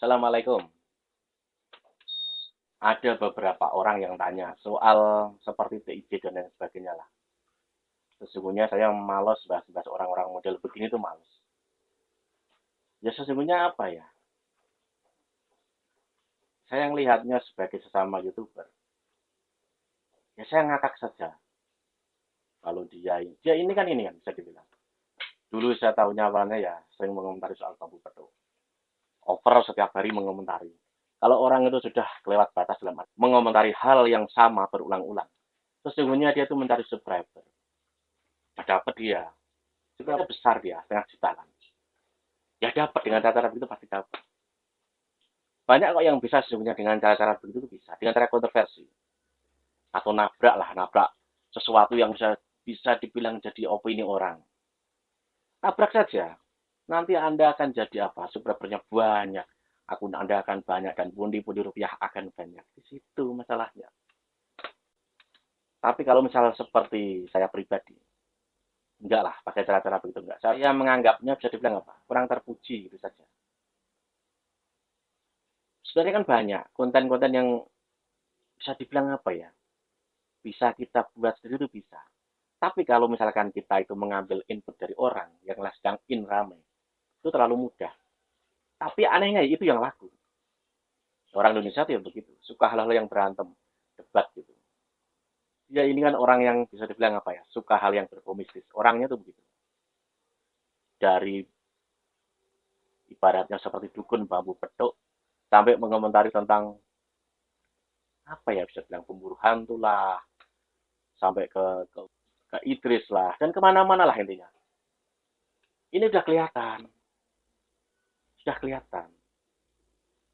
Assalamualaikum. Ada beberapa orang yang tanya soal seperti TIC dan lain sebagainya lah. Sesungguhnya saya malas bahas-bahas orang-orang model begini tuh malas. Ya sesungguhnya apa ya? Saya melihatnya sebagai sesama YouTuber. Ya saya ngakak saja. Kalau dia ini kan bisa dibilang. Dulu saya tahunya awalnya ya sering mengomentari soal bambu petuk. Over setiap hari mengomentari. Kalau orang itu sudah kelewat batas dalam mengomentari hal yang sama berulang-ulang, sesungguhnya dia itu mencari subscriber. Dapat dia, juga besar dia, setengah juta kan. Ya dapat dengan cara-cara begitu pasti dapat. Banyak kok yang bisa sesungguhnya dengan cara-cara begitu bisa, dengan cara kontroversi atau nabrak lah, nabrak sesuatu yang bisa bisa dibilang jadi opini orang. Nabrak saja. Nanti Anda akan jadi apa? Subscribernya banyak, akun Anda akan banyak dan pundi-pundi rupiah akan banyak. Di situ masalahnya. Tapi kalau misalnya seperti saya pribadi, enggak lah pakai cara-cara begitu enggak. Saya menganggapnya bisa dibilang apa? Kurang terpuji gitu saja. Sebenarnya kan banyak konten-konten yang bisa dibilang apa ya? Bisa kita buat sendiri itu bisa. Tapi kalau misalkan kita itu mengambil input dari orang yang sedang in ramai, itu terlalu mudah. Tapi anehnya itu yang laku. Orang Indonesia itu ya begitu, suka hal-hal yang berantem, debat gitu. Ya ini kan orang yang bisa dibilang apa ya, suka hal yang berkomistis. Orangnya tuh begitu. Dari ibaratnya seperti dukun bambu petuk sampai mengomentari tentang apa ya bisa bilang pemburu hantu lah, sampai ke Idris lah dan kemana-mana lah intinya. Ini udah kelihatan, sudah kelihatan.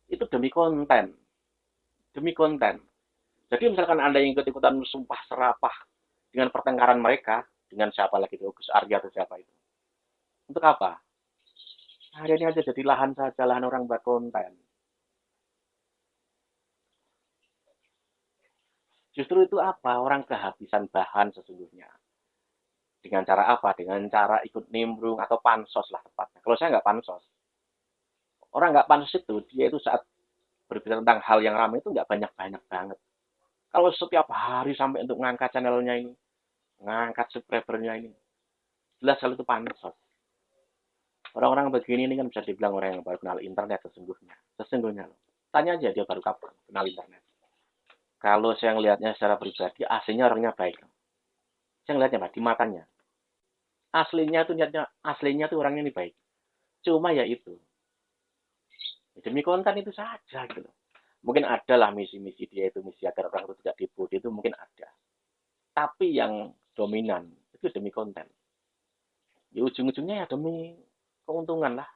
Itu demi konten, demi konten. Jadi misalkan Anda yang ikut-ikutan sumpah serapah dengan pertengkaran mereka, dengan siapa lagi itu, Gus Arya atau siapa itu. Untuk apa? Hari ini aja jadi lahan saja, lahan orang buat konten. Justru itu apa? Orang kehabisan bahan sesungguhnya. Dengan cara apa? Dengan cara ikut nimbrung atau pansos lah tepatnya. Kalau saya nggak pansos. Orang nggak pansos itu, dia itu saat berbicara tentang hal yang ramai itu nggak banyak-banyak banget. Kalau setiap hari sampai untuk ngangkat channelnya ini, ngangkat subscribernya ini, jelas kalau itu pansos. Orang-orang begini ini kan bisa dibilang orang yang baru kenal internet sesungguhnya. Sesungguhnya loh. Tanya aja dia baru kapan kenal internet. Kalau saya ngelihatnya secara pribadi, aslinya orangnya baik. Saya ngelihatnya Pak, di matanya. Aslinya tuh niatnya, aslinya tuh orangnya ini baik. Cuma ya itu, demi konten itu saja gitu loh. Mungkin ada lah misi-misi dia itu, misi agar orang itu tidak dibully itu mungkin ada. Tapi yang dominan itu demi konten. Ya ujung-ujungnya ya demi keuntungan lah.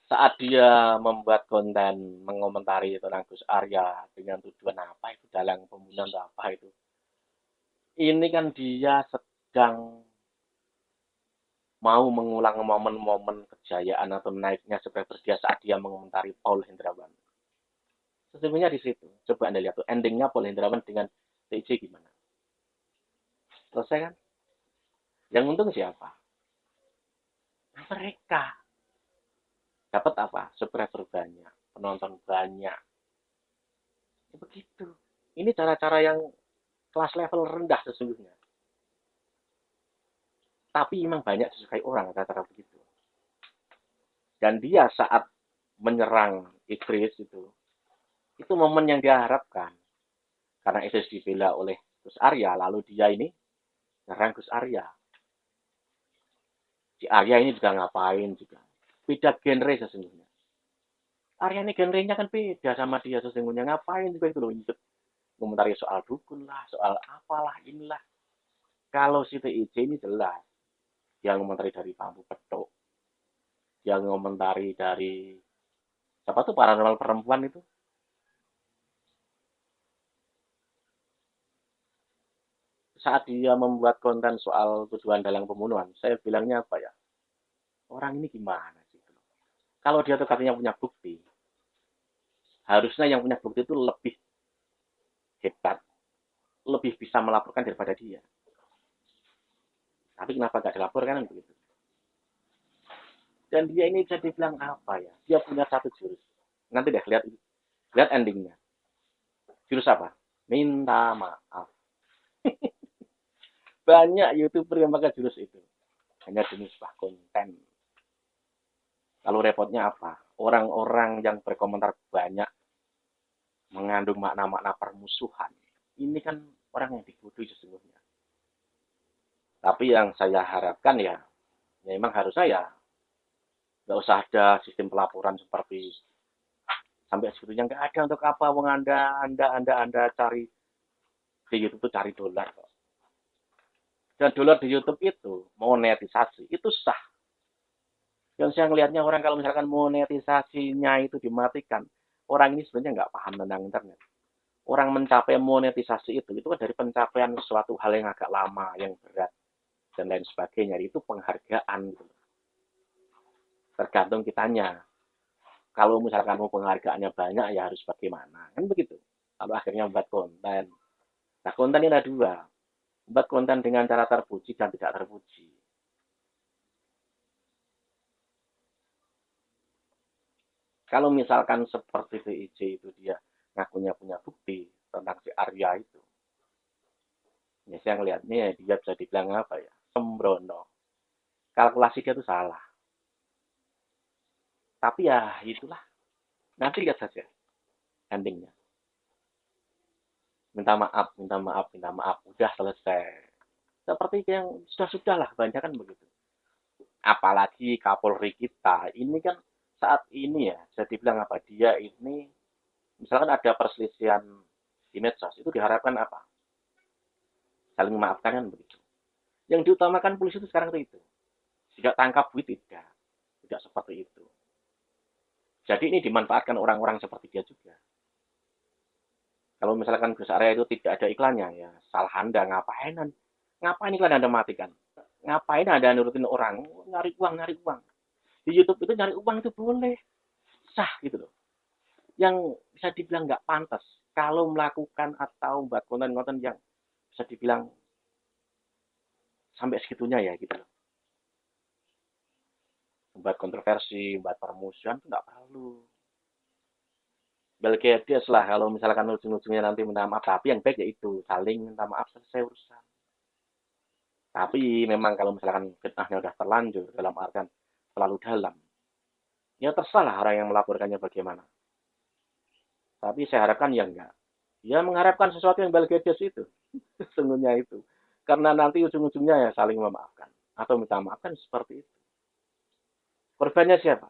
Saat dia membuat konten mengomentari tentang Gus Arya dengan tujuan apa itu dalang pembunuhan atau apa itu. Ini kan dia sedang mau mengulang momen-momen kejayaan atau naiknya subscriber dia saat dia mengomentari Paul Hendrawan. Sesungguhnya di situ. Coba Anda lihat tuh endingnya Paul Hendrawan dengan TJ gimana. Selesai kan? Yang untung siapa? Mereka. Dapat apa? Subscriber banyak, penonton banyak. Ya begitu. Ini cara-cara yang kelas level rendah sesungguhnya. Tapi memang banyak disukai orang cara-cara begitu. Dan dia saat menyerang Idris itu momen yang dia harapkan. Karena Idris dibela oleh Gus Arya, lalu dia ini nyerang Gus Arya. Si Arya ini juga ngapain juga. Beda genre sesungguhnya. Arya ini genrenya kan beda sama dia sesungguhnya. Ngapain juga itu loh. Komentari soal dukun lah, soal apalah, inilah. Kalau si TIC ini jelas. Dia ngomentari dari bambu petuk. Dia ngomentari dari siapa tuh paranormal perempuan itu. Saat dia membuat konten soal tujuan dalang pembunuhan, saya bilangnya apa ya? Orang ini gimana sih? Kalau dia tuh katanya punya bukti, harusnya yang punya bukti itu lebih hebat, lebih bisa melaporkan daripada dia. Tapi kenapa gak dilaporkan kan begitu? Dan dia ini jadi bilang apa ya? Dia punya satu jurus. Nanti deh lihat endingnya. Jurus apa? Minta maaf. Banyak YouTuber yang pakai jurus itu. Hanya demi sebuah konten. Lalu repotnya apa? Orang-orang yang berkomentar banyak mengandung makna-makna permusuhan. Ini kan orang yang dibodohi sesungguhnya. Tapi yang saya harapkan ya memang harusnya ya nggak usah ada sistem pelaporan seperti sampai sebetulnya nggak ada untuk apa wong anda cari di YouTube itu cari dolar kok. Dan dolar di YouTube itu monetisasi itu sah. Yang saya ngelihatnya orang kalau misalkan monetisasinya itu dimatikan, orang ini sebenarnya nggak paham tentang internet. Orang mencapai monetisasi itu kan dari pencapaian suatu hal yang agak lama, yang berat dan lain sebagainya. Itu penghargaan gitu. Tergantung kitanya. Kalau misalkan mau penghargaannya banyak ya harus bagaimana, kan begitu. Kalau akhirnya membuat konten. Nah, konten ini ada dua. Membuat konten dengan cara terpuji dan tidak terpuji. Kalau misalkan seperti VIJ itu dia ngakunya punya bukti tentang si Arya itu, ya saya ngelihatnya ya dia bisa dibilang apa ya, sembrono. Kalkulasi dia itu salah. Tapi ya itulah, nanti lihat saja endingnya. Minta maaf, minta maaf, minta maaf, udah selesai. Seperti yang sudah-sudah lah, banyak kan begitu. Apalagi Kapolri kita, ini kan saat ini ya, bisa dibilang apa, dia ini, misalkan ada perselisihan di medsos, itu diharapkan apa? Saling memaafkan kan begitu. Yang diutamakan polisi itu sekarang itu. Tidak tangkap duit tidak seperti itu. Jadi ini dimanfaatkan orang-orang seperti dia juga. Kalau misalkan Gus Arya itu tidak ada iklannya, ya salah Anda, ngapain iklan Anda matikan? Ngapain Anda nurutin orang? Nyari uang, nyari uang. Di YouTube itu nyari uang itu boleh. Sah gitu loh. Yang bisa dibilang nggak pantas. Kalau melakukan atau buat konten-konten yang bisa dibilang sampai segitunya ya gitu loh. Membuat kontroversi, membuat permusuhan itu nggak perlu. Belgedes lah kalau misalkan ujung-ujungnya nanti minta maaf. Tapi yang baik yaitu saling minta maaf selesai urusan. Tapi memang kalau misalkan fitnahnya udah terlanjur dalam artian terlalu dalam, ya terserah orang yang melaporkannya bagaimana. Tapi saya harapkan ya enggak. Ya mengharapkan sesuatu yang Belgedes itu. Sesungguhnya itu. Karena nanti ujung-ujungnya ya saling memaafkan. Atau minta maaf kan seperti itu. Korbannya siapa?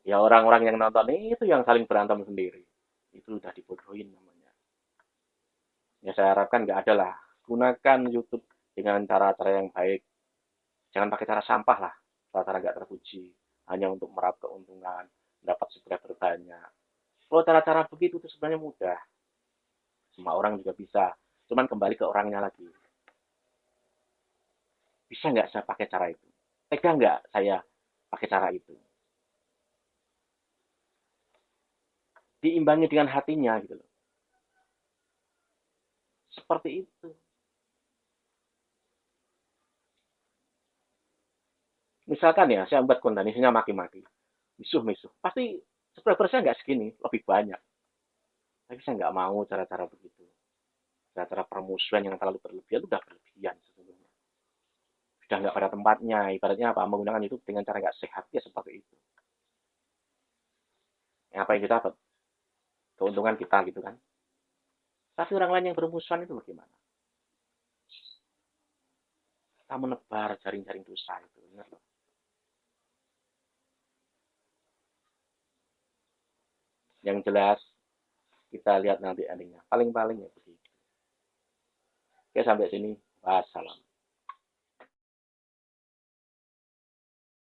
Ya orang-orang yang nonton itu yang saling berantem sendiri. Itu udah dibodohin namanya. Ya saya harapkan nggak ada lah. Gunakan YouTube dengan cara-cara yang baik. Jangan pakai cara sampah lah. Cara-cara nggak terpuji. Hanya untuk meraup keuntungan. Dapat subscriber banyak. Kalau cara-cara begitu itu sebenarnya mudah. Semua orang juga bisa. Cuman kembali ke orangnya lagi. Bisa nggak saya pakai cara itu? Tega nggak saya pakai cara itu? Diimbangi dengan hatinya gitu loh. Seperti itu. Misalkan ya, saya buat konten isinya maki-maki. Misuh-misuh. Pasti subscriber saya nggak segini, lebih banyak. Tapi saya nggak mau cara-cara begitu. Cara-cara permusuhan yang terlalu berlebihan itu udah berlebihan sesungguhnya. Sudah nggak pada tempatnya. Ibaratnya apa? Menggunakan YouTube dengan cara nggak sehat. Ya seperti itu. Ya, apa yang kita dapat? Keuntungan kita gitu kan. Tapi orang lain yang bermusuhan itu bagaimana? Kita menebar jaring-jaring dosa itu. Ingat loh. Yang jelas kita lihat nanti endingnya. Paling-paling ya begitu. Oke, sampai sini. Wassalam.